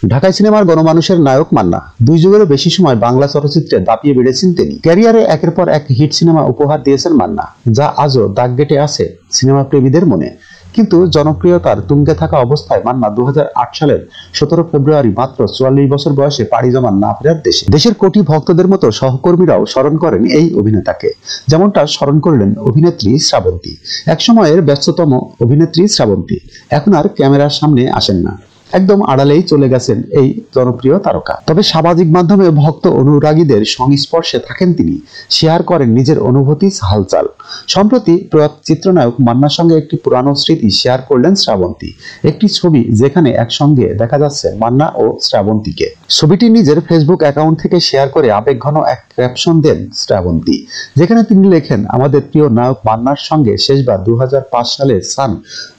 ঢাকাই সিনেমার গণমানুষের নায়ক মান্না। 2 যুগেরও বেশি সময় বাংলা চলচ্চিত্রে দাপিয়ে বেড়েছেন তিনি। ক্যারিয়ারে একের পর এক হিট সিনেমা উপহার দিয়েছেন মান্না, যা আজও দাগ কেটে আছে সিনেমা প্রেমীদের মনে। কিন্তু জনপ্রিয়তার তুঙ্গে থাকা অবস্থায় মান্না 2008 সালের 17 ফেব্রুয়ারি মাত্র 44 বছর বয়সে পাড়ি জমান না ফেরার দেশে। দেশের কোটি ভক্তদের মতো সহকর্মীরাও স্মরণ করেন এই অভিনেতাকে, যেমনটা স্মরণ করলেন অভিনেত্রী শ্রাবন্তী। এক সময়ের ব্যস্ততম অভিনেত্রী শ্রাবন্তী এখন আর ক্যামেরার সামনে আসেন না, একদম আড়ালেই চলে গেছেন এই জনপ্রিয় তারকা। তবে সামাজিক মাধ্যমে ভক্ত অনুরাগীদের সংস্পর্শে থাকেন তিনি, শেয়ার করেন নিজের অনুভূতি হালচাল। সম্প্রতি প্রয়াত চিত্রনায়ক মান্নার সঙ্গে একটি পুরানো স্মৃতি শেয়ার করলেন শ্রাবন্তী। একটি ছবি যেখানে একসঙ্গে দেখা যাচ্ছে মান্না ও শ্রাবন্তীকে। ছবিটি নিজের ফেসবুক অ্যাকাউন্ট থেকে শেয়ার করে আবেগঘন এক ক্যাপশন দেন শ্রাবন্তী, যেখানে তিনি লেখেন, আমাদের প্রিয় নায়ক মান্নার সঙ্গে শেষবার 2005 সালে সান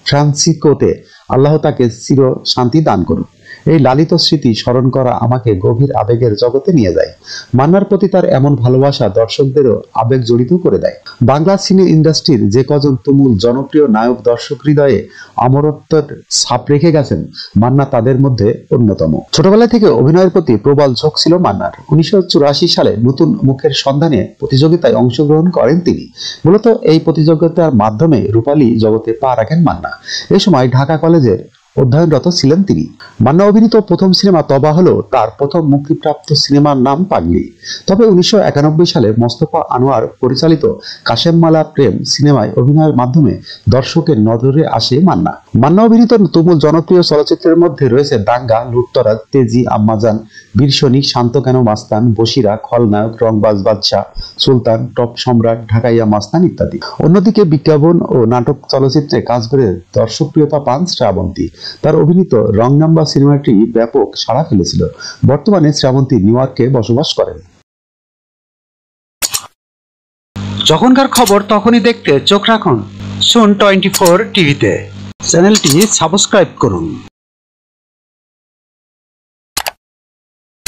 ফ্রান্সিসকোতে। আল্লাহ তাকে চির শান্তি দান করুন। এই লালিত স্মৃতি স্মরণ করা আমাকে গভীর আবেগের জগতে নিয়ে যায়। মান্নার প্রতি তার এমন ভালোবাসা দর্শকদেরও আবেগ জড়িত করে দেয়। বাংলা সিনে ইন্ডাস্ট্রির যে কজন তুমুল জনপ্রিয় নায়ক দর্শক হৃদয়ে অমরত্বের ছাপ রেখে গেছেন, মান্না তাদের মধ্যে অন্যতম। ছোটবেলা থেকে অভিনয়ের প্রতি প্রবল ঝোঁক ছিল মান্নার। 1984 সালে নতুন মুখের সন্ধানে প্রতিযোগিতায় অংশগ্রহণ করেন তিনি। মূলত এই প্রতিযোগিতার মাধ্যমে রূপালী জগতে পা রাখেন মান্না। এ সময় ঢাকা কলেজের অধ্যয়নরত ছিলেন তিনি। মান্না অভিনীত প্রথম সিনেমা তবা হলো তার প্রথম মুক্তিপ্রাপ্ত সিনেমার নাম পাগলি। তবে 1991 সালে মোস্তফা আনোয়ার পরিচালিত কাশেম মালা প্রেম সিনেমায় অভিনয়ের মাধ্যমে দর্শকের নজরে আসে মান্না। মান্না অভিনীত তুমুল জনপ্রিয় চলচ্চিত্রের মধ্যে রয়েছে দাঙ্গা, লুটতরাজ, তেজি, আম্মাজান, বীর সৈনিক, শান্ত কেন মাস্তান, বসিরা, খলনায়ক, রংবাজ বাদশা, সুলতান, টপ সম্রাট, ঢাকাইয়া মাস্তান ইত্যাদি। অন্যদিকে বিজ্ঞাপন ও নাটক চলচ্চিত্রে কাজ করে দর্শকপ্রিয়তা পান শ্রাবন্তী। তার অভিনীত রং নাম্বার সিনেমাটি ব্যাপক সাড়া ফেলেছিল। বর্তমানে শ্রাবন্তী নিউ ইয়র্কে বসবাস করেন। যখনকার খবর তখনই দেখতে চোখ রাখুন সুন 24 টিভিতে। চ্যানেলটি সাবস্ক্রাইব করুন।